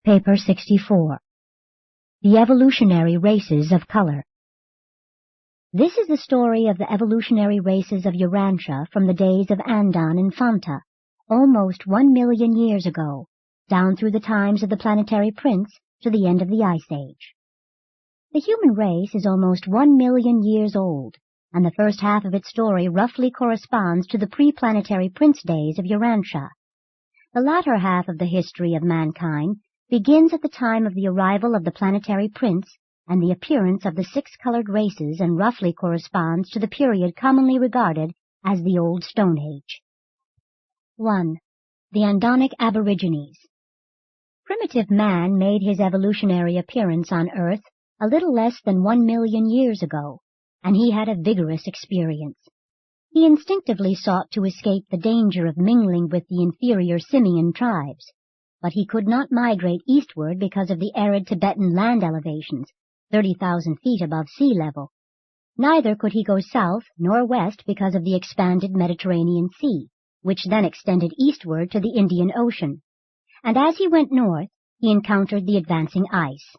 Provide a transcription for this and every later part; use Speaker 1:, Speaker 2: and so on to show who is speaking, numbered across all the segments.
Speaker 1: Paper 64. The Evolutionary Races of Color. This is the story of the evolutionary races of Urantia from the days of Andon and Fanta, almost 1 million years ago, down through the times of the planetary prince to the end of the Ice Age. The human race is almost 1 million years old, and the first half of its story roughly corresponds to the pre-planetary prince days of Urantia. The latter half of the history of mankind begins at the time of the arrival of the planetary prince and the appearance of the 6 colored races and roughly corresponds to the period commonly regarded as the Old Stone Age. 1. The Anionic Aborigines. Primitive man made his evolutionary appearance on Earth a little less than 1 million years ago, and he had a vigorous experience. He instinctively sought to escape the danger of mingling with the inferior simian tribes, but he could not migrate eastward because of the arid Tibetan land elevations, 30,000 feet above sea level. Neither could he go south nor west because of the expanded Mediterranean Sea, which then extended eastward to the Indian Ocean. And as he went north, he encountered the advancing ice.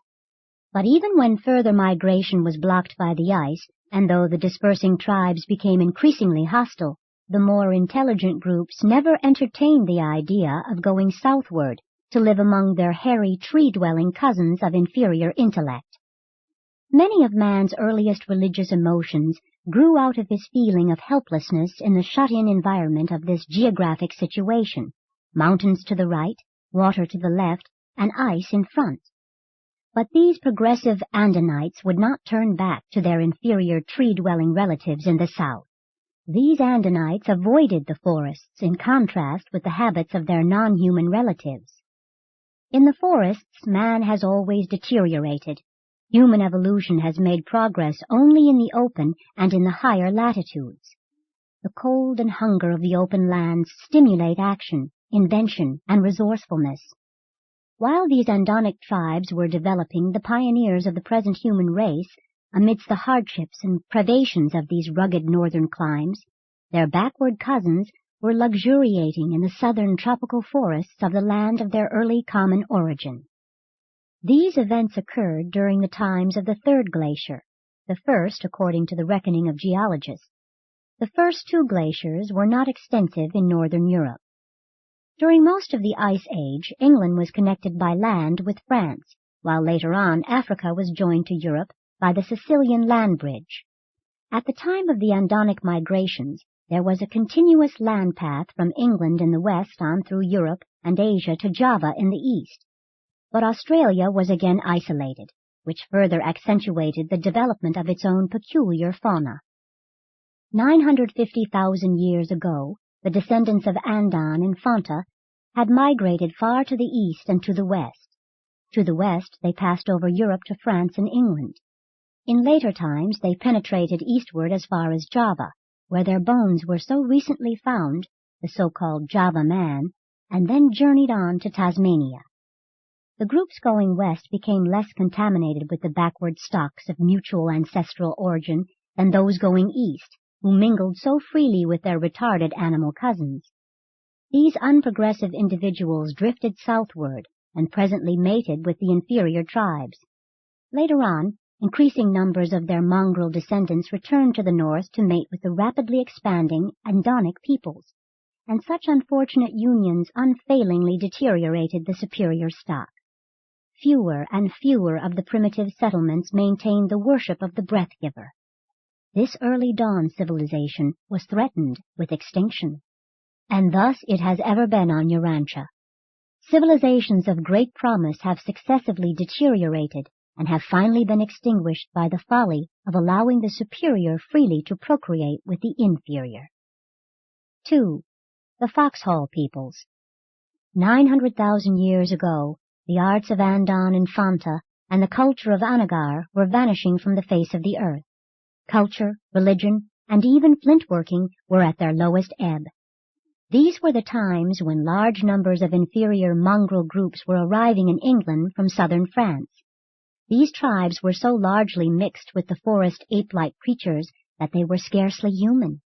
Speaker 1: But even when further migration was blocked by the ice, and though the dispersing tribes became increasingly hostile, the more intelligent groups never entertained the idea of going southward to live among their hairy, tree-dwelling cousins of inferior intellect. Many of man's earliest religious emotions grew out of his feeling of helplessness in the shut-in environment of this geographic situation, mountains to the right, water to the left, and ice in front. But these progressive Andonites would not turn back to their inferior tree-dwelling relatives in the south. These Andonites avoided the forests in contrast with the habits of their non-human relatives. In the forests, man has always deteriorated. Human evolution has made progress only in the open and in the higher latitudes. The cold and hunger of the open lands stimulate action, invention, and resourcefulness. While these Andonic tribes were developing, the pioneers of the present human race, amidst the hardships and privations of these rugged northern climes, their backward cousins were luxuriating in the southern tropical forests of the land of their early common origin. These events occurred during the times of the third glacier, the first according to the reckoning of geologists. The first 2 glaciers were not extensive in northern Europe. During most of the Ice Age, England was connected by land with France, while later on Africa was joined to Europe by the Sicilian land bridge. At the time of the Andonic migrations, there was a continuous land path from England in the west on through Europe and Asia to Java in the east. But Australia was again isolated, which further accentuated the development of its own peculiar fauna. 950,000 years ago, the descendants of Andon and Fanta had migrated far to the east and to the west. To the west, they passed over Europe to France and England. In later times, they penetrated eastward as far as Java, where their bones were so recently found, the so-called Java Man, and then journeyed on to Tasmania. The groups going west became less contaminated with the backward stocks of mutual ancestral origin than those going east, who mingled so freely with their retarded animal cousins. These unprogressive individuals drifted southward and presently mated with the inferior tribes. Later on, increasing numbers of their mongrel descendants returned to the north to mate with the rapidly expanding Andonic peoples, and such unfortunate unions unfailingly deteriorated the superior stock. Fewer and fewer of the primitive settlements maintained the worship of the breath-giver. This early dawn civilization was threatened with extinction, and thus it has ever been on Urantia. Civilizations of great promise have successively deteriorated and have finally been extinguished by the folly of allowing the superior freely to procreate with the inferior. 2. The Foxhall peoples. 900,000 years ago, the arts of Andon and Fanta and the culture of Anagar were vanishing from the face of the earth. Culture, religion, and even flintworking were at their lowest ebb. These were the times when large numbers of inferior mongrel groups were arriving in England from southern France. These tribes were so largely mixed with the forest ape-like creatures that they were scarcely human.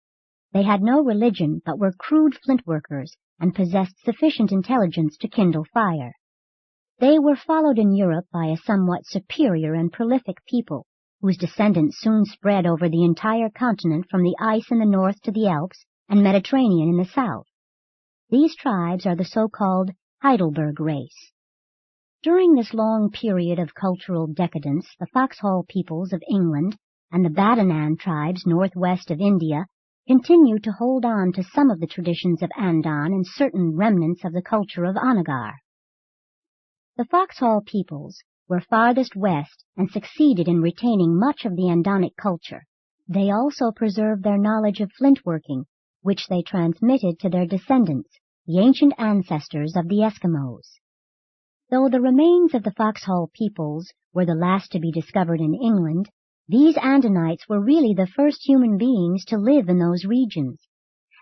Speaker 1: They had no religion but were crude flintworkers and possessed sufficient intelligence to kindle fire. They were followed in Europe by a somewhat superior and prolific people, whose descendants soon spread over the entire continent from the ice in the north to the Alps and Mediterranean in the south. These tribes are the so-called Heidelberg race. During this long period of cultural decadence, the Foxhall peoples of England and the Badanan tribes northwest of India continued to hold on to some of the traditions of Andan and certain remnants of the culture of Anagar. The Foxhall peoples were farthest west and succeeded in retaining much of the Andonic culture. They also preserved their knowledge of flintworking, which they transmitted to their descendants, the ancient ancestors of the Eskimos. Though the remains of the Foxhall peoples were the last to be discovered in England, these Andonites were really the first human beings to live in those regions.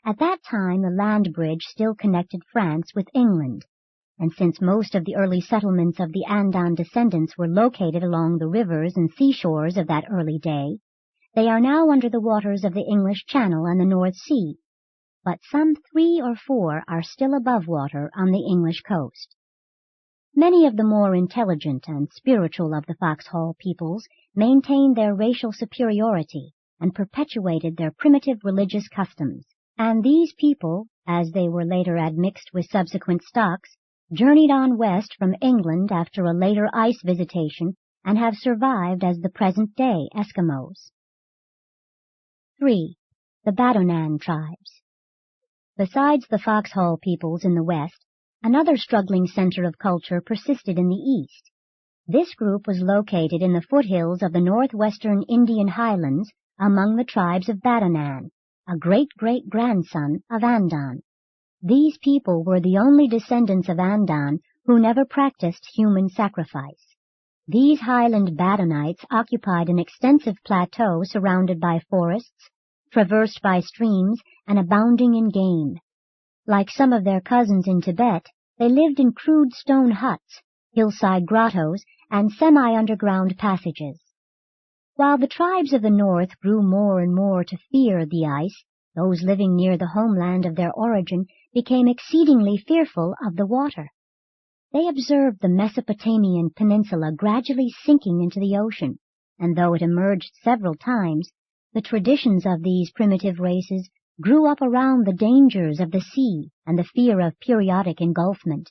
Speaker 1: At that time, the land bridge still connected France with England, and since most of the early settlements of the Andan descendants were located along the rivers and seashores of that early day, they are now under the waters of the English Channel and the North Sea, but some 3 or 4 are still above water on the English coast. Many of the more intelligent and spiritual of the Foxhall peoples maintained their racial superiority and perpetuated their primitive religious customs, and these people, as they were later admixed with subsequent stocks, journeyed on west from England after a later ice visitation and have survived as the present-day Eskimos. 3. The Badanan tribes. Besides the Foxhall peoples in the west, another struggling center of culture persisted in the east. This group was located in the foothills of the northwestern Indian highlands among the tribes of Badanan, a great-great-grandson of Andan. These people were the only descendants of Andan who never practiced human sacrifice. These highland Badanites occupied an extensive plateau surrounded by forests, traversed by streams, and abounding in game. Like some of their cousins in Tibet, they lived in crude stone huts, hillside grottos, and semi-underground passages. While the tribes of the north grew more and more to fear the ice, those living near the homeland of their origin became exceedingly fearful of the water. They observed the Mesopotamian peninsula gradually sinking into the ocean, and though it emerged several times, the traditions of these primitive races grew up around the dangers of the sea and the fear of periodic engulfment.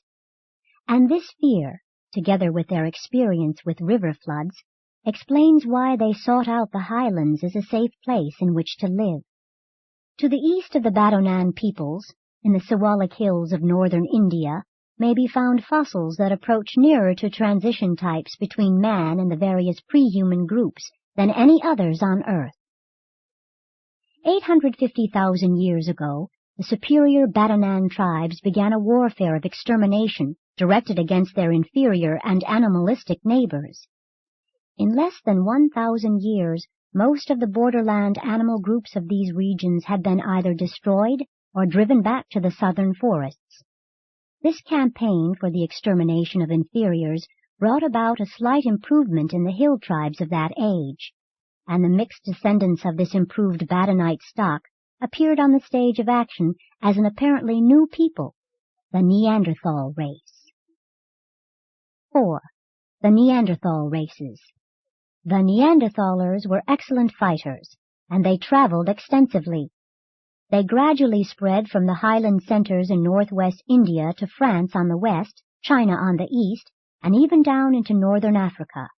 Speaker 1: And this fear, together with their experience with river floods, explains why they sought out the highlands as a safe place in which to live. To the east of the Badanan peoples, in the Siwalik Hills of northern India, may be found fossils that approach nearer to transition types between man and the various pre-human groups than any others on Earth. 850,000 years ago, the superior Badanan tribes began a warfare of extermination directed against their inferior and animalistic neighbors. In less than 1,000 years, most of the borderland animal groups of these regions had been either destroyed or driven back to the southern forests. This campaign for the extermination of inferiors brought about a slight improvement in the hill tribes of that age, and the mixed descendants of this improved Badanite stock appeared on the stage of action as an apparently new people, the Neanderthal race. 4. The Neanderthal Races. The Neanderthalers were excellent fighters, and they traveled extensively. They gradually spread from the highland centers in northwest India to France on the west, China on the east, and even down into northern Africa.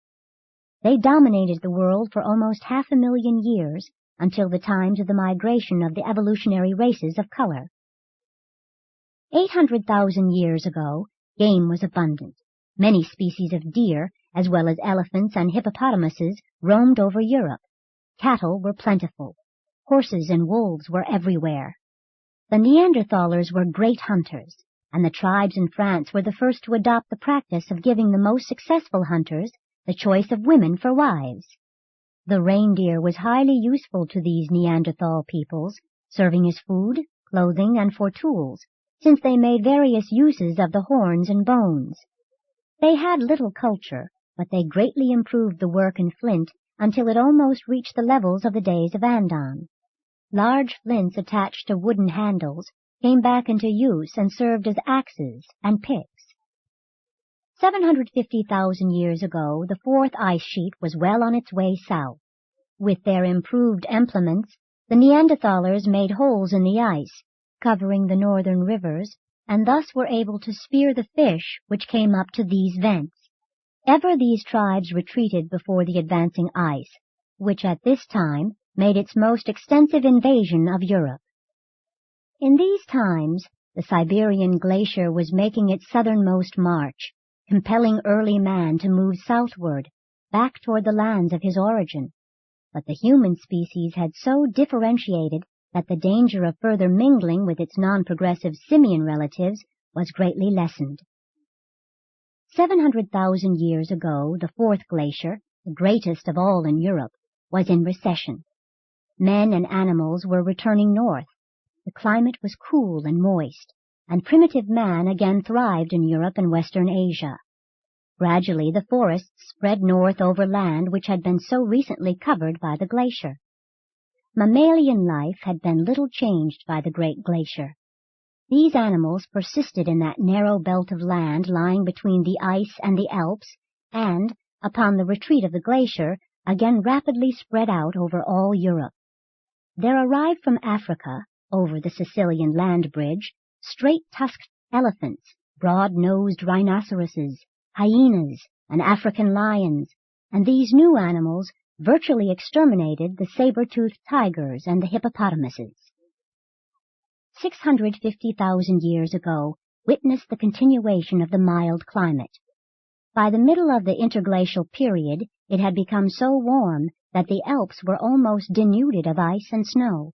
Speaker 1: They dominated the world for almost 500,000 years, until the times of the migration of the evolutionary races of color. 800,000 years ago, game was abundant. Many species of deer, as well as elephants and hippopotamuses, roamed over Europe. Cattle were plentiful. Horses and wolves were everywhere. The Neanderthalers were great hunters, and the tribes in France were the first to adopt the practice of giving the most successful hunters the choice of women for wives. The reindeer was highly useful to these Neanderthal peoples, serving as food, clothing, and for tools, since they made various uses of the horns and bones. They had little culture, but they greatly improved the work in flint until it almost reached the levels of the days of Andan. Large flints attached to wooden handles came back into use and served as axes and picks. 750,000 years ago, the fourth ice sheet was well on its way south. With their improved implements, the Neanderthalers made holes in the ice, covering the northern rivers, and thus were able to spear the fish which came up to these vents. Ever these tribes retreated before the advancing ice, which at this time made its most extensive invasion of Europe. In these times, the Siberian glacier was making its southernmost march, compelling early man to move southward, back toward the lands of his origin. But the human species had so differentiated that the danger of further mingling with its non-progressive simian relatives was greatly lessened. 700,000 years ago, the fourth glacier, the greatest of all in Europe, was in recession. Men and animals were returning north. The climate was cool and moist, and primitive man again thrived in Europe and Western Asia. Gradually the forests spread north over land which had been so recently covered by the glacier. Mammalian life had been little changed by the great glacier. These animals persisted in that narrow belt of land lying between the ice and the Alps, and, upon the retreat of the glacier, again rapidly spread out over all Europe. There arrived from Africa, over the Sicilian land bridge, straight-tusked elephants, broad-nosed rhinoceroses, hyenas, and African lions, and these new animals virtually exterminated the saber-toothed tigers and the hippopotamuses. 650,000 years ago witnessed the continuation of the mild climate. By the middle of the interglacial period, it had become so warm that the Alps were almost denuded of ice and snow.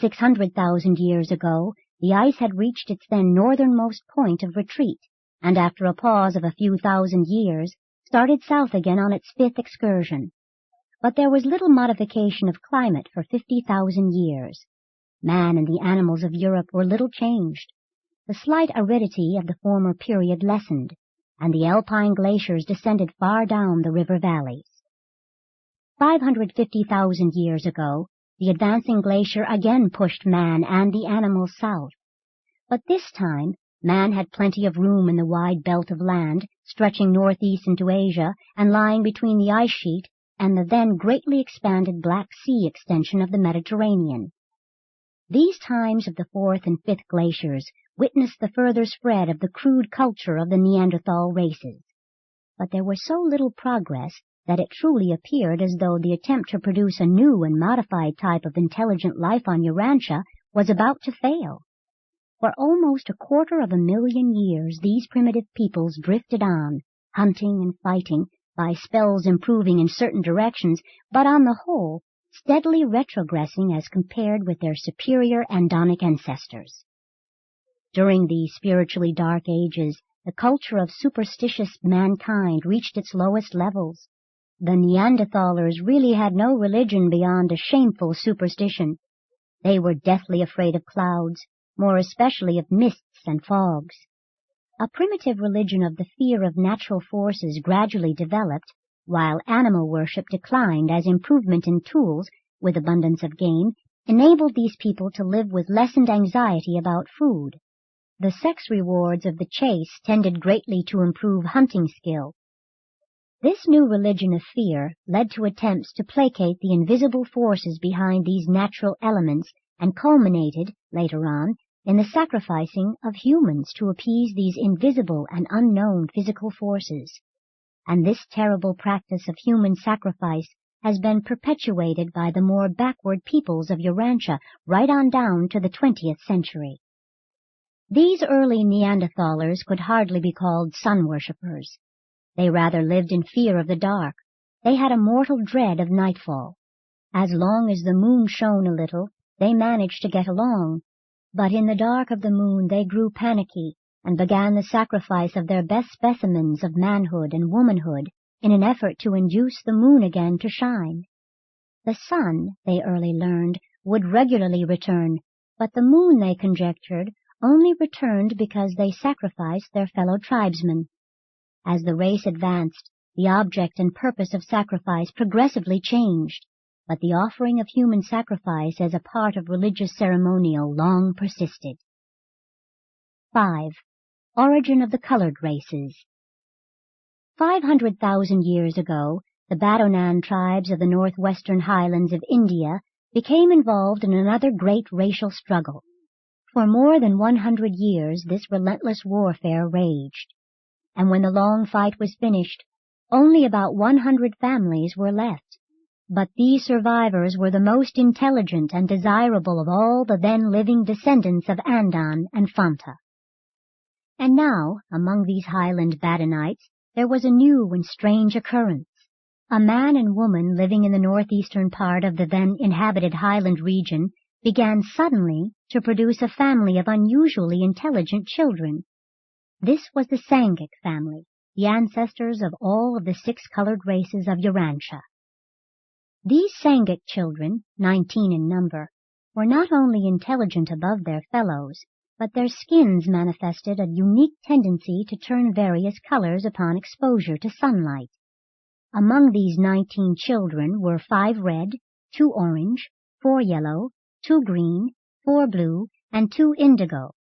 Speaker 1: 600,000 years ago, the ice had reached its then northernmost point of retreat, and after a pause of a few thousand years, started south again on its fifth excursion. But there was little modification of climate for 50,000 years. Man and the animals of Europe were little changed. The slight aridity of the former period lessened, and the alpine glaciers descended far down the river valleys. 550,000 years ago, the advancing glacier again pushed man and the animals south. But this time, man had plenty of room in the wide belt of land stretching northeast into Asia and lying between the ice sheet and the then greatly expanded Black Sea extension of the Mediterranean. These times of the fourth and fifth glaciers witnessed the further spread of the crude culture of the Neanderthal races. But there was so little progress that it truly appeared as though the attempt to produce a new and modified type of intelligent life on Urantia was about to fail. For almost 250,000 years these primitive peoples drifted on, hunting and fighting, by spells improving in certain directions, but on the whole, steadily retrogressing as compared with their superior Anionic ancestors. During these spiritually dark ages, the culture of superstitious mankind reached its lowest levels. The Neanderthalers really had no religion beyond a shameful superstition. They were deathly afraid of clouds, more especially of mists and fogs. A primitive religion of the fear of natural forces gradually developed, while animal worship declined as improvement in tools, with abundance of game, enabled these people to live with lessened anxiety about food. The sex rewards of the chase tended greatly to improve hunting skill. This new religion of fear led to attempts to placate the invisible forces behind these natural elements and culminated, later on, in the sacrificing of humans to appease these invisible and unknown physical forces. And this terrible practice of human sacrifice has been perpetuated by the more backward peoples of Urantia right on down to the 20th century. These early Neanderthalers could hardly be called sun-worshippers. They rather lived in fear of the dark. They had a mortal dread of nightfall. As long as the moon shone a little, they managed to get along, but in the dark of the moon they grew panicky and began the sacrifice of their best specimens of manhood and womanhood in an effort to induce the moon again to shine. The sun, they early learned, would regularly return, but the moon, they conjectured, only returned because they sacrificed their fellow tribesmen. As the race advanced, the object and purpose of sacrifice progressively changed, but the offering of human sacrifice as a part of religious ceremonial long persisted. 5. Origin of the Colored Races. 500,000 years ago, the Badonan tribes of the northwestern highlands of India became involved in another great racial struggle. For more than 100 years this relentless warfare raged, and when the long fight was finished, only about 100 families were left. But these survivors were the most intelligent and desirable of all the then living descendants of Andan and Fanta. And now, among these highland Badonites, there was a new and strange occurrence. A man and woman living in the northeastern part of the then inhabited highland region began suddenly to produce a family of unusually intelligent children. This was the Sangguk family, the ancestors of all of the 6 colored races of Urantia. These Sangguk children, 19 in number, were not only intelligent above their fellows, but their skins manifested a unique tendency to turn various colors upon exposure to sunlight. Among these 19 children were 5 red, 2 orange, 4 yellow, 2 green, 4 blue, and 2 indigo.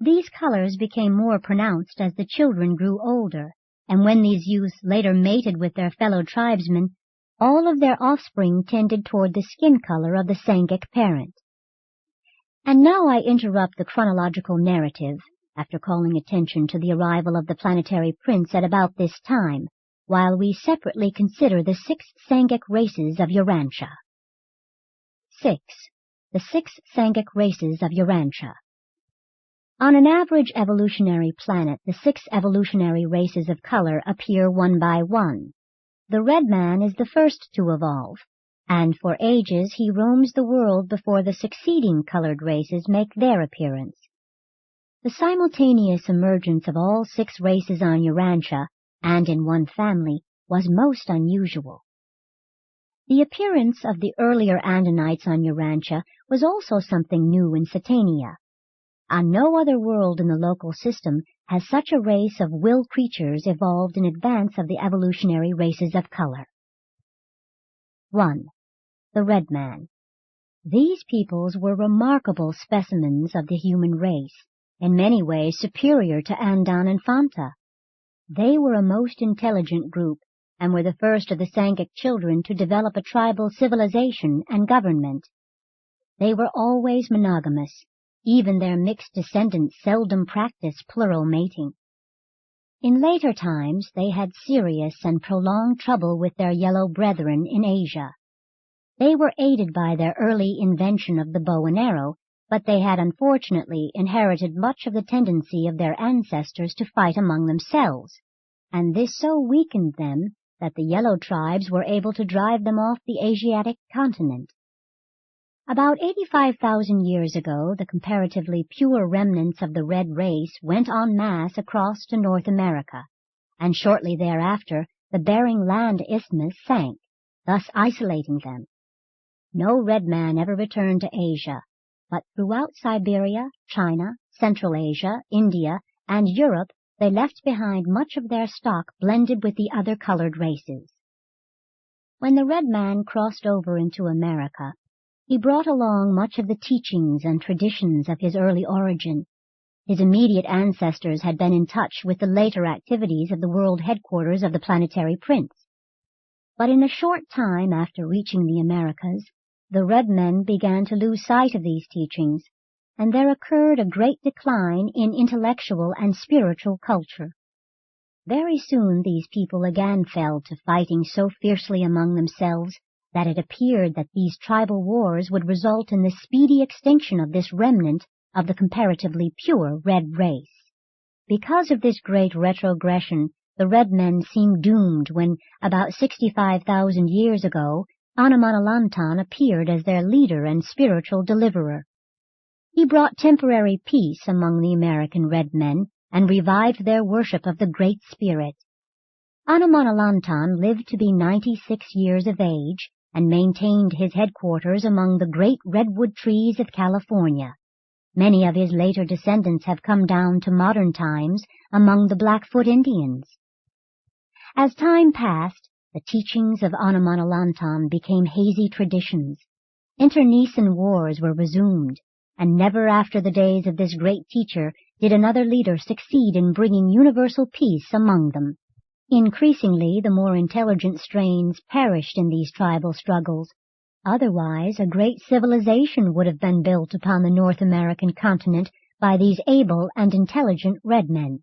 Speaker 1: These colors became more pronounced as the children grew older, and when these youths later mated with their fellow tribesmen, all of their offspring tended toward the skin color of the Sangguk parent. And now I interrupt the chronological narrative, after calling attention to the arrival of the planetary prince at about this time, while we separately consider the 6 Sangguk races of Urantia. 6. The 6 Sangguk races of Urantia. On an average evolutionary planet, the 6 evolutionary races of color appear one by one. The red man is the first to evolve, and for ages he roams the world before the succeeding colored races make their appearance. The simultaneous emergence of all 6 races on Urantia, and in one family, was most unusual. The appearance of the earlier Andanites on Urantia was also something new in Satania. On no other world in the local system has such a race of will creatures evolved in advance of the evolutionary races of color. 1. The Red Man. These peoples were remarkable specimens of the human race, in many ways superior to Andan and Fanta. They were a most intelligent group, and were the first of the Sangguk children to develop a tribal civilization and government. They were always monogamous. Even their mixed descendants seldom practiced plural mating. In later times they had serious and prolonged trouble with their yellow brethren in Asia. They were aided by their early invention of the bow and arrow, but they had unfortunately inherited much of the tendency of their ancestors to fight among themselves, and this so weakened them that the yellow tribes were able to drive them off the Asiatic continent. About 85,000 years ago, the comparatively pure remnants of the red race went en masse across to North America, and shortly thereafter the Bering Land Isthmus sank, thus isolating them. No red man ever returned to Asia, but throughout Siberia, China, Central Asia, India, and Europe they left behind much of their stock blended with the other colored races. When the red man crossed over into America, he brought along much of the teachings and traditions of his early origin. His immediate ancestors had been in touch with the later activities of the world headquarters of the planetary prince. But in a short time after reaching the Americas, the red men began to lose sight of these teachings, and there occurred a great decline in intellectual and spiritual culture. Very soon these people again fell to fighting so fiercely among themselves that it appeared that these tribal wars would result in the speedy extinction of this remnant of the comparatively pure red race. Because of this great retrogression, the red men seemed doomed when, about 65,000 years ago, Anomanalantan appeared as their leader and spiritual deliverer. He brought temporary peace among the American red men and revived their worship of the Great Spirit. Anomanalantan lived to be 96 years of age and maintained his headquarters among the great redwood trees of California. Many of his later descendants have come down to modern times among the Blackfoot Indians. As time passed, the teachings of Anomanalantan became hazy traditions. Internecine wars were resumed, and never after the days of this great teacher did another leader succeed in bringing universal peace among them. Increasingly, the more intelligent strains perished in these tribal struggles. Otherwise, a great civilization would have been built upon the North American continent by these able and intelligent red men.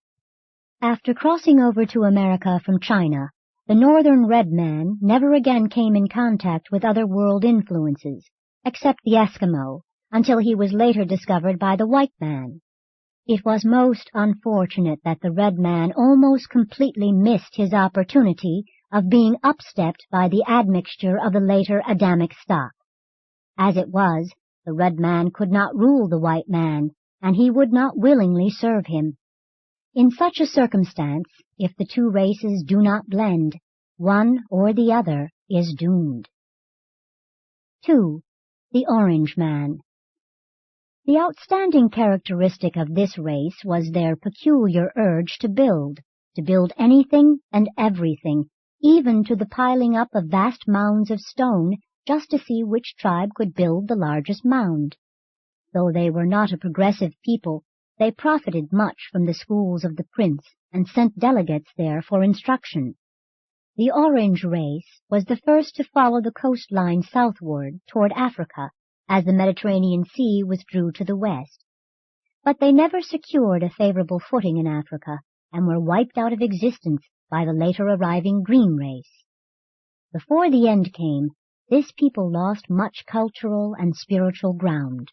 Speaker 1: After crossing over to America from China, the northern red man never again came in contact with other world influences, except the Eskimo, until he was later discovered by the white man. It was most unfortunate that the red man almost completely missed his opportunity of being upstepped by the admixture of the later Adamic stock. As it was, the red man could not rule the white man, and he would not willingly serve him. In such a circumstance, if the two races do not blend, one or the other is doomed. 2. The Orange Man. The outstanding characteristic of this race was their peculiar urge to build anything and everything, even to the piling up of vast mounds of stone just to see which tribe could build the largest mound. Though they were not a progressive people, they profited much from the schools of the prince and sent delegates there for instruction. The Orange race was the first to follow the coastline southward toward Africa, as the Mediterranean Sea withdrew to the west. But they never secured a favorable footing in Africa, and were wiped out of existence by the later arriving Green Race. Before the end came, this people lost much cultural and spiritual ground.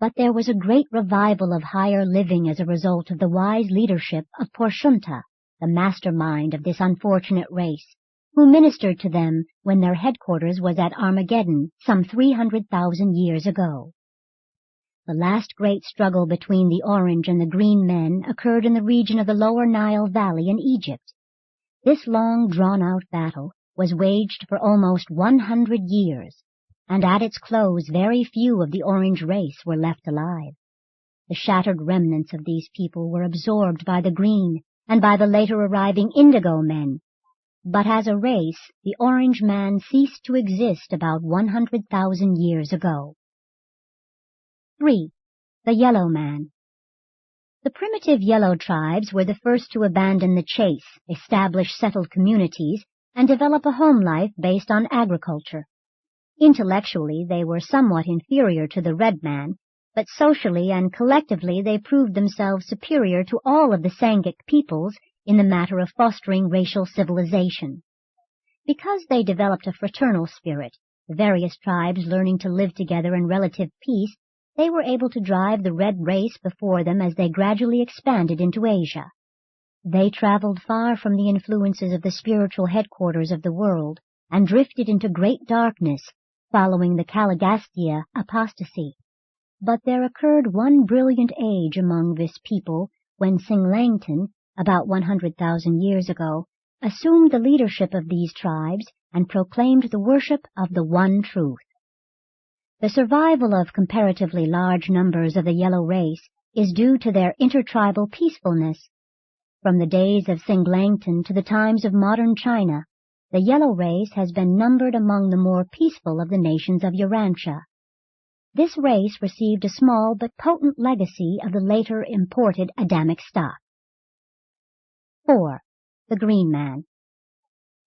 Speaker 1: But there was a great revival of higher living as a result of the wise leadership of Porshunta, the mastermind of this unfortunate race, who ministered to them when their headquarters was at Armageddon some 300,000 years ago. The last great struggle between the Orange and the Green men occurred in the region of the Lower Nile Valley in Egypt. This long drawn-out battle was waged for almost 100 years, and at its close very few of the Orange race were left alive. The shattered remnants of these people were absorbed by the Green and by the later arriving Indigo men. But as a race, the Orange man ceased to exist about 100,000 years ago. 3. The Yellow Man. The primitive yellow tribes were the first to abandon the chase, establish settled communities, and develop a home life based on agriculture. Intellectually, they were somewhat inferior to the red man, but socially and collectively they proved themselves superior to all of the Sangguk peoples in the matter of fostering racial civilization. Because they developed a fraternal spirit, the various tribes learning to live together in relative peace, they were able to drive the red race before them as they gradually expanded into Asia. They traveled far from the influences of the spiritual headquarters of the world and drifted into great darkness, following the Caligastia apostasy. But there occurred one brilliant age among this people when Singlangton, about 100,000 years ago, assumed the leadership of these tribes and proclaimed the worship of the one truth. The survival of comparatively large numbers of the yellow race is due to their intertribal peacefulness. From the days of Singlangton to the times of modern China, the yellow race has been numbered among the more peaceful of the nations of Urantia. This race received a small but potent legacy of the later imported Adamic stock. 4. The Green Man.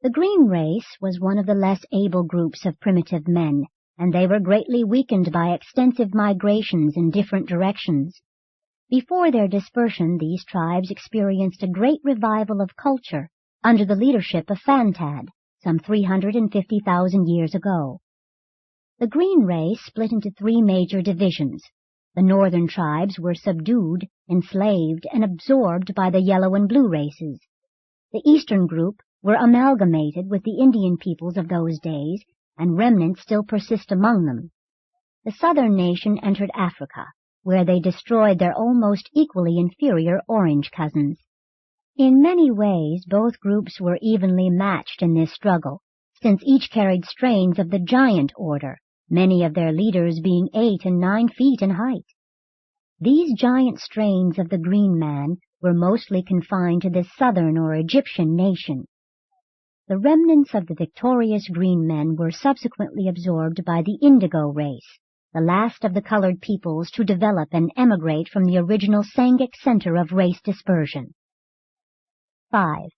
Speaker 1: The Green Race was one of the less able groups of primitive men, and they were greatly weakened by extensive migrations in different directions. Before their dispersion, these tribes experienced a great revival of culture under the leadership of Fantad, some 350,000 years ago. The Green Race split into 3 major divisions. The northern tribes were subdued, enslaved, and absorbed by the yellow and blue races. The eastern group were amalgamated with the Indian peoples of those days, and remnants still persist among them. The southern nation entered Africa, where they destroyed their almost equally inferior orange cousins. In many ways, both groups were evenly matched in this struggle, since each carried strains of the giant order, many of their leaders being 8 and 9 feet in height. These giant strains of the Green Man were mostly confined to this southern or Egyptian nation. The remnants of the victorious Green Men were subsequently absorbed by the Indigo Race, the last of the colored peoples to develop and emigrate from the original Sangguk center of race dispersion. 5.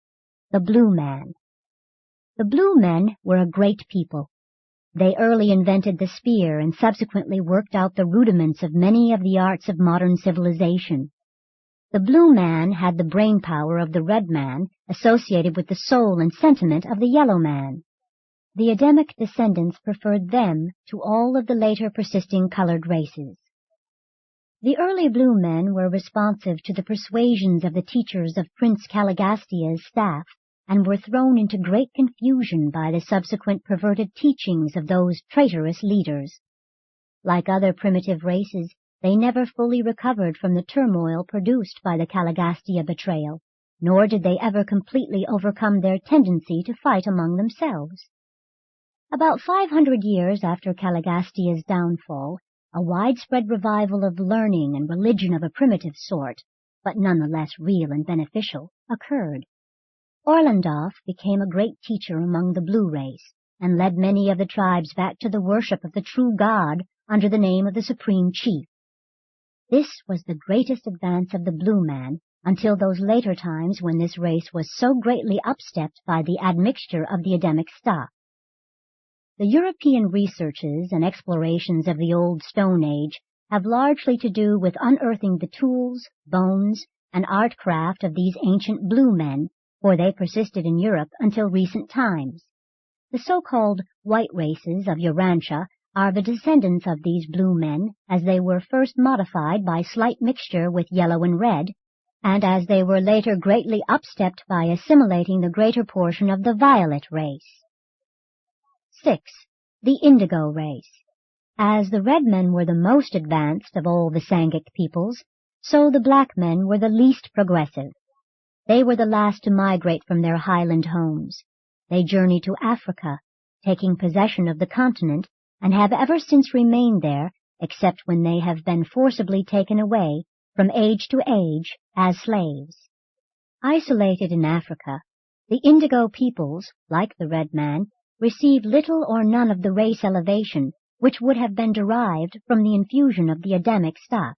Speaker 1: The Blue Man. The Blue Men were a great people. They early invented the spear and subsequently worked out the rudiments of many of the arts of modern civilization. The Blue Man had the brain power of the Red Man associated with the soul and sentiment of the Yellow Man. The Adamic descendants preferred them to all of the later persisting colored races. The early Blue Men were responsive to the persuasions of the teachers of Prince Caligastia's staff and were thrown into great confusion by the subsequent perverted teachings of those traitorous leaders. Like other primitive races, they never fully recovered from the turmoil produced by the Caligastia betrayal, nor did they ever completely overcome their tendency to fight among themselves. About 500 years after Caligastia's downfall, a widespread revival of learning and religion of a primitive sort, but nonetheless real and beneficial, occurred. Orlandolf became a great teacher among the Blue race, and led many of the tribes back to the worship of the true God under the name of the Supreme Chief. This was the greatest advance of the Blue Man until those later times when this race was so greatly upstepped by the admixture of the Adamic stock. The European researches and explorations of the Old Stone Age have largely to do with unearthing the tools, bones, and art craft of these ancient Blue Men, for they persisted in Europe until recent times. The so-called white races of Urantia are the descendants of these Blue Men, as they were first modified by slight mixture with yellow and red, and as they were later greatly upstepped by assimilating the greater portion of the violet race. 6. The Indigo Race. As the red men were the most advanced of all the Sangguk peoples, so the black men were the least progressive. They were the last to migrate from their highland homes. They journeyed to Africa, taking possession of the continent, and have ever since remained there, except when they have been forcibly taken away, from age to age, as slaves. Isolated in Africa, the Indigo peoples, like the red man, received little or none of the race elevation which would have been derived from the infusion of the Adamic stock.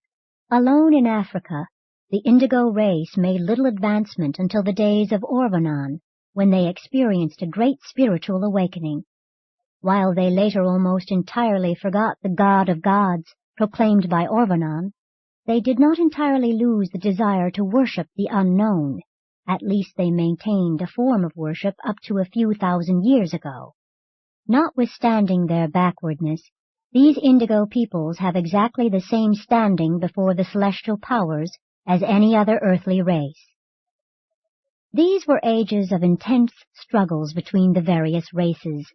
Speaker 1: Alone in Africa, the Indigo race made little advancement until the days of Orvanon, when they experienced a great spiritual awakening. While they later almost entirely forgot the God of gods proclaimed by Orvanon, they did not entirely lose the desire to worship the unknown. At least they maintained a form of worship up to a few thousand years ago. Notwithstanding their backwardness, these Indigo peoples have exactly the same standing before the celestial powers as any other earthly race. These were ages of intense struggles between the various races,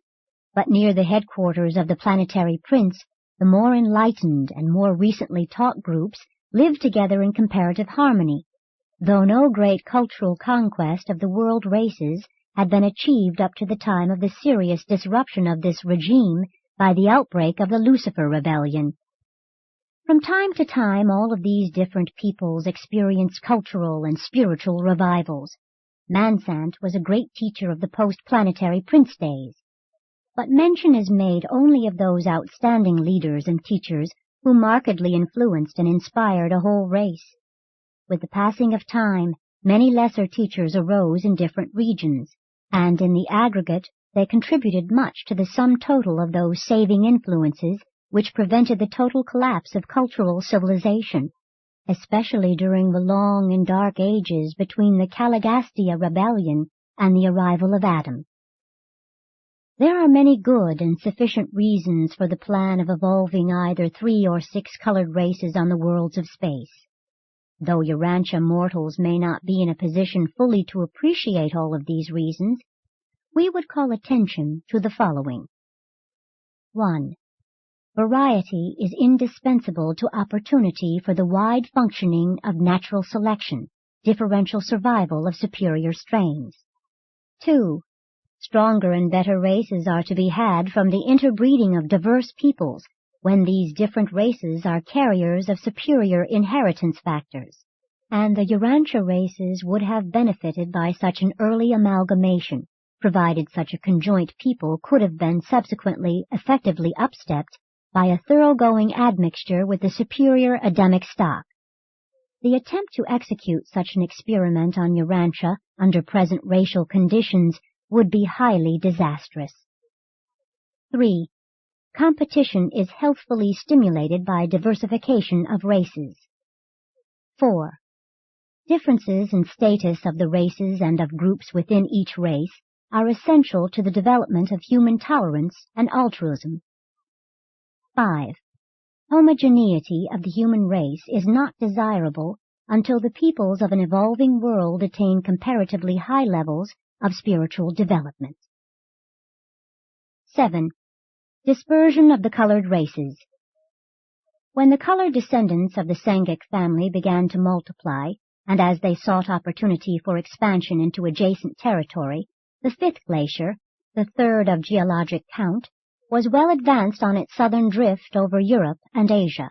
Speaker 1: but near the headquarters of the planetary prince, the more enlightened and more recently taught groups lived together in comparative harmony, though no great cultural conquest of the world races had been achieved up to the time of the serious disruption of this regime by the outbreak of the Lucifer Rebellion. From time to time, all of these different peoples experienced cultural and spiritual revivals. Mansant was a great teacher of the post-planetary prince days, but mention is made only of those outstanding leaders and teachers who markedly influenced and inspired a whole race. With the passing of time, many lesser teachers arose in different regions, and in the aggregate they contributed much to the sum total of those saving influences which prevented the total collapse of cultural civilization, especially during the long and dark ages between the Caligastia rebellion and the arrival of Adam. There are many good and sufficient reasons for the plan of evolving either 3 or 6 colored races on the worlds of space. Though Urantia mortals may not be in a position fully to appreciate all of these reasons, we would call attention to the following. 1. Variety is indispensable to opportunity for the wide functioning of natural selection, differential survival of superior strains. 2. Stronger and better races are to be had from the interbreeding of diverse peoples when these different races are carriers of superior inheritance factors, and the Urantia races would have benefited by such an early amalgamation, provided such a conjoint people could have been subsequently effectively upstepped by a thoroughgoing admixture with the superior Adamic stock. The attempt to execute such an experiment on Urantia under present racial conditions would be highly disastrous. 3. Competition is healthfully stimulated by diversification of races. 4. Differences in status of the races and of groups within each race are essential to the development of human tolerance and altruism. 5. Homogeneity of the human race is not desirable until the peoples of an evolving world attain comparatively high levels of spiritual development. 7. Dispersion of the colored races. When the colored descendants of the Sangguk family began to multiply, and as they sought opportunity for expansion into adjacent territory, the fifth glacier, the third of geologic count, was well advanced on its southern drift over Europe and Asia.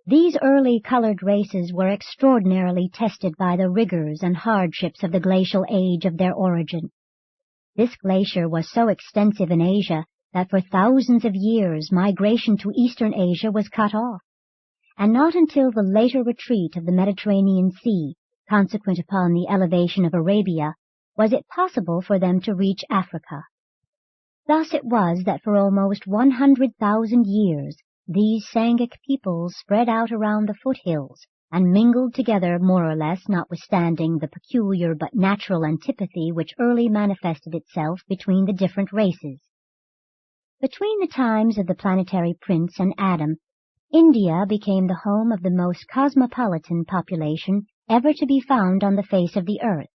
Speaker 1: These early colored races were extraordinarily tested by the rigors and hardships of the glacial age of their origin. This glacier was so extensive in Asia that for thousands of years migration to eastern Asia was cut off, and not until the later retreat of the Mediterranean Sea, consequent upon the elevation of Arabia, was it possible for them to reach Africa. Thus it was that for almost 100,000 years these Sangguk peoples spread out around the foothills and mingled together more or less, notwithstanding the peculiar but natural antipathy which early manifested itself between the different races. Between the times of the planetary prince and Adam, India became the home of the most cosmopolitan population ever to be found on the face of the earth.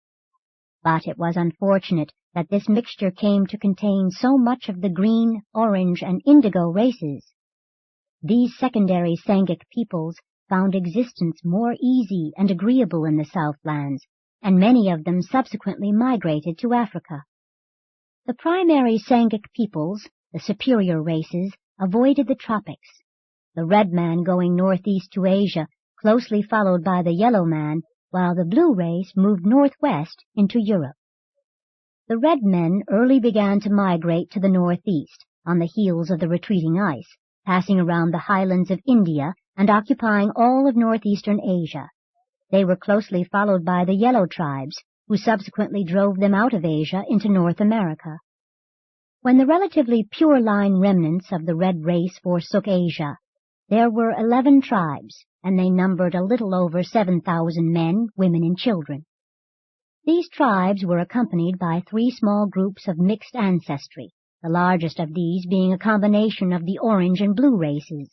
Speaker 1: But it was unfortunate that this mixture came to contain so much of the green, orange, and indigo races. These secondary Sangguk peoples found existence more easy and agreeable in the Southlands, and many of them subsequently migrated to Africa. The primary Sangguk peoples, the superior races, avoided the tropics, the red man going northeast to Asia, closely followed by the yellow man, while the blue race moved northwest into Europe. The red men early began to migrate to the northeast, on the heels of the retreating ice, passing around the highlands of India and occupying all of northeastern Asia. They were closely followed by the yellow tribes, who subsequently drove them out of Asia into North America. When the relatively pure-line remnants of the red race forsook Asia, there were 11 tribes, and they numbered a little over 7,000 men, women, and children. These tribes were accompanied by 3 small groups of mixed ancestry, the largest of these being a combination of the orange and blue races.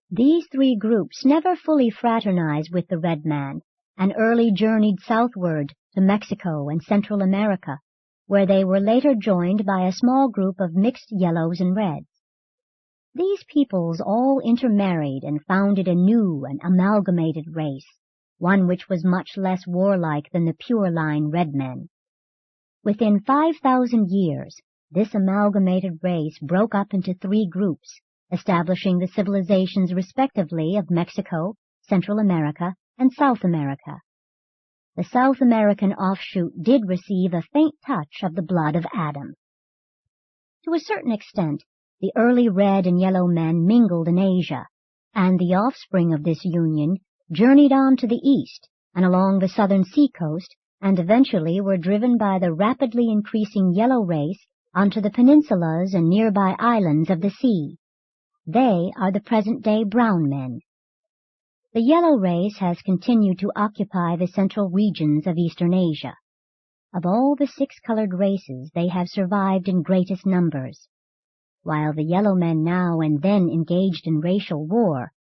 Speaker 1: These 3 groups never fully fraternized with the red man, and early journeyed southward to Mexico and Central America, where they were later joined by a small group of mixed yellows and reds. These peoples all intermarried and founded a new and amalgamated race, one which was much less warlike than the pure-line red men. Within 5,000 years, this amalgamated race broke up into 3 groups, establishing the civilizations respectively of Mexico, Central America, and South America. The South American offshoot did receive a faint touch of the blood of Adam. To a certain extent, the early red and yellow men mingled in Asia, and the offspring of this union journeyed on to the east and along the southern seacoast, and eventually were driven by the rapidly increasing yellow race onto the peninsulas and nearby islands of the sea. They are the present-day brown men. The yellow race has continued to occupy the central regions of eastern Asia. Of all the 6 colored races, they have survived in greatest numbers. While the yellow men now and then engaged in racial war,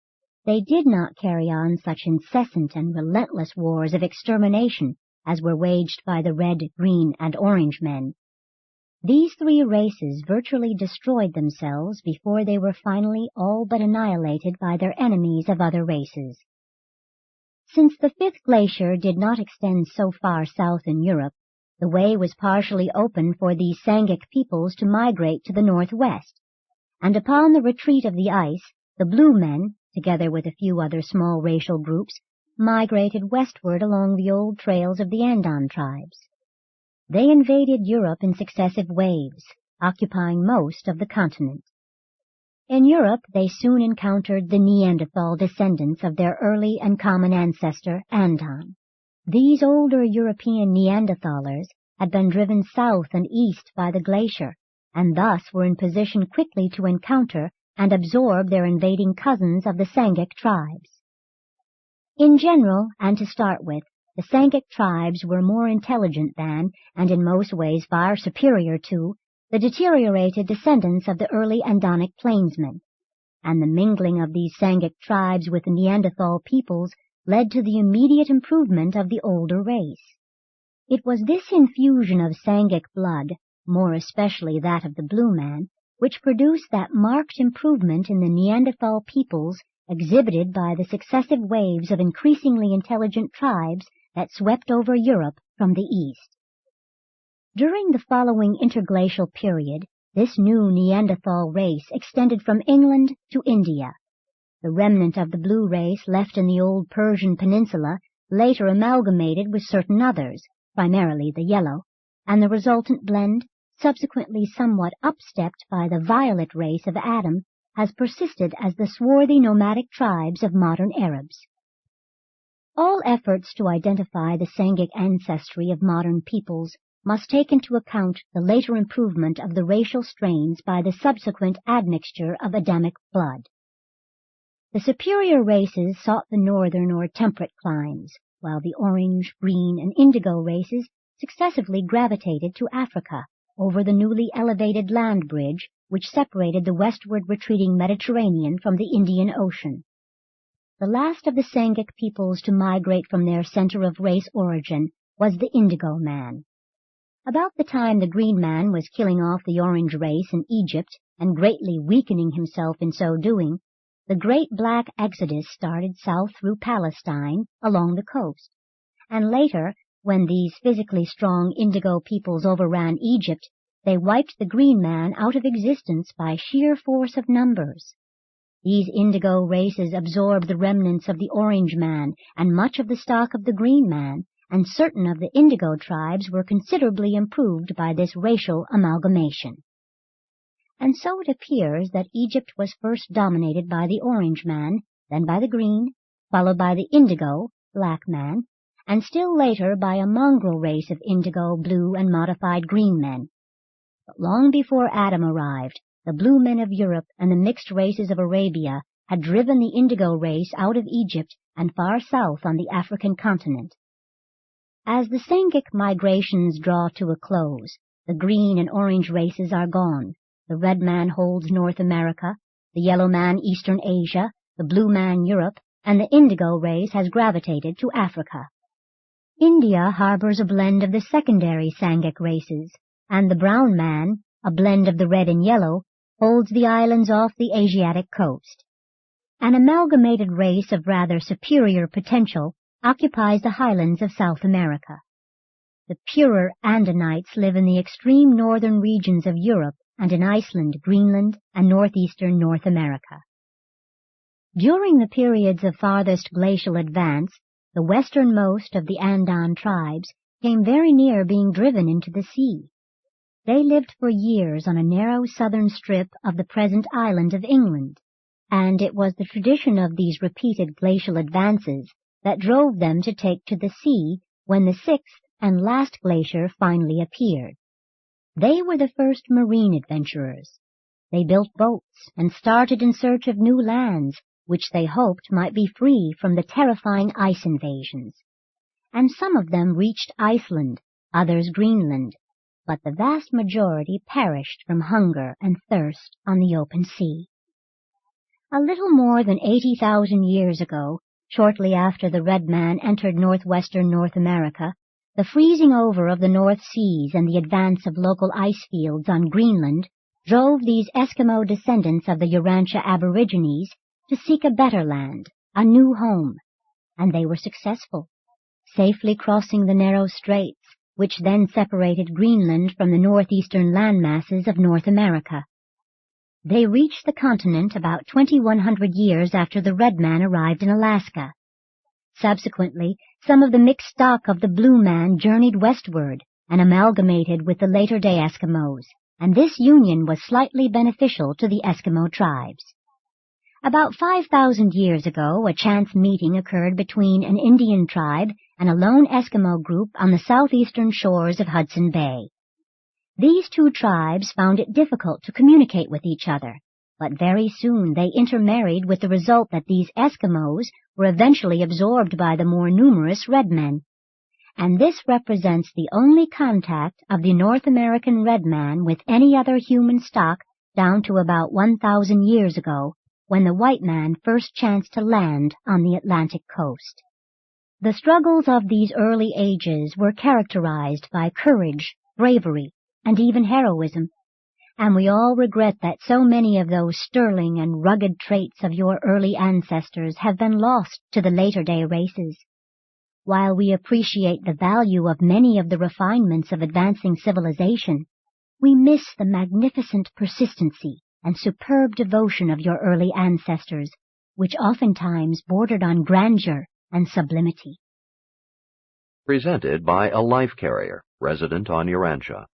Speaker 1: they did not carry on such incessant and relentless wars of extermination as were waged by the red, green, and orange men. These 3 races virtually destroyed themselves before they were finally all but annihilated by their enemies of other races. Since the 5th glacier did not extend so far south in Europe, the way was partially open for these Sangguk peoples to migrate to the northwest, and upon the retreat of the ice, the blue men, together with a few other small racial groups, migrated westward along the old trails of the Andan tribes. They invaded Europe in successive waves, occupying most of the continent. In Europe, they soon encountered the Neanderthal descendants of their early and common ancestor, Andon. These older European Neanderthalers had been driven south and east by the glacier, and thus were in position quickly to encounter and absorb their invading cousins of the Sangguk tribes. In general, and to start with, the Sangguk tribes were more intelligent than, and in most ways far superior to, the deteriorated descendants of the early Andonic plainsmen, and the mingling of these Sangguk tribes with the Neanderthal peoples led to the immediate improvement of the older race. It was this infusion of Sangguk blood, more especially that of the blue man, which produced that marked improvement in the Neanderthal peoples exhibited by the successive waves of increasingly intelligent tribes that swept over Europe from the east. During the following interglacial period, this new Neanderthal race extended from England to India. The remnant of the blue race left in the old Persian peninsula later amalgamated with certain others, primarily the yellow, and the resultant blend, subsequently somewhat upstepped by the violet race of Adam, has persisted as the swarthy nomadic tribes of modern Arabs. All efforts to identify the Sangguk ancestry of modern peoples must take into account the later improvement of the racial strains by the subsequent admixture of Adamic blood. The superior races sought the northern or temperate climes, while the orange, green, and indigo races successively gravitated to Africa over the newly elevated land bridge which separated the westward retreating Mediterranean from the Indian Ocean. The last of the Sangguk peoples to migrate from their center of race origin was the Indigo Man. About the time the Green Man was killing off the Orange race in Egypt and greatly weakening himself in so doing, the great black exodus started south through Palestine along the coast, and later, when these physically strong Indigo peoples overran Egypt, they wiped the Green Man out of existence by sheer force of numbers. These Indigo races absorbed the remnants of the Orange Man and much of the stock of the Green Man, and certain of the Indigo tribes were considerably improved by this racial amalgamation. And so it appears that Egypt was first dominated by the Orange Man, then by the Green, followed by the Indigo, Black Man, and still later by a mongrel race of Indigo, Blue, and modified Green men. But long before Adam arrived, the blue men of Europe and the mixed races of Arabia had driven the Indigo race out of Egypt and far south on the African continent. As the Sangguk migrations draw to a close, the green and orange races are gone. The red man holds North America, the yellow man Eastern Asia, the blue man Europe, and the Indigo race has gravitated to Africa. India harbors a blend of the secondary Sangguk races, and the brown man, a blend of the red and yellow, holds the islands off the Asiatic coast. An amalgamated race of rather superior potential occupies the highlands of South America. The purer Andonites live in the extreme northern regions of Europe and in Iceland, Greenland, and northeastern North America. During the periods of farthest glacial advance, the westernmost of the Andon tribes came very near being driven into the sea. They lived for years on a narrow southern strip of the present island of England, and it was the tradition of these repeated glacial advances that drove them to take to the sea when the sixth and last glacier finally appeared. They were the first marine adventurers. They built boats and started in search of new lands, which they hoped might be free from the terrifying ice invasions. And some of them reached Iceland, others Greenland, but the vast majority perished from hunger and thirst on the open sea. A little more than 80,000 years ago, shortly after the red man entered northwestern North America, the freezing over of the North Seas and the advance of local ice fields on Greenland drove these Eskimo descendants of the Urantia Aborigines to seek a better land, a new home, and they were successful, safely crossing the narrow straits, which then separated Greenland from the northeastern landmasses of North America. They reached the continent about 2,100 years after the red man arrived in Alaska. Subsequently, some of the mixed stock of the blue man journeyed westward and amalgamated with the later-day Eskimos, and this union was slightly beneficial to the Eskimo tribes. About 5,000 years ago, a chance meeting occurred between an Indian tribe and a lone Eskimo group on the southeastern shores of Hudson Bay. These two tribes found it difficult to communicate with each other, but very soon they intermarried with the result that these Eskimos were eventually absorbed by the more numerous red men. And this represents the only contact of the North American red man with any other human stock down to about 1,000 years ago, when the white man first chanced to land on the Atlantic coast. The struggles of these early ages were characterized by courage, bravery, and even heroism, and we all regret that so many of those sterling and rugged traits of your early ancestors have been lost to the later-day races. While we appreciate the value of many of the refinements of advancing civilization, we miss the magnificent persistency and superb devotion of your early ancestors, which oftentimes bordered on grandeur and sublimity.
Speaker 2: Presented by a life carrier resident on Urantia.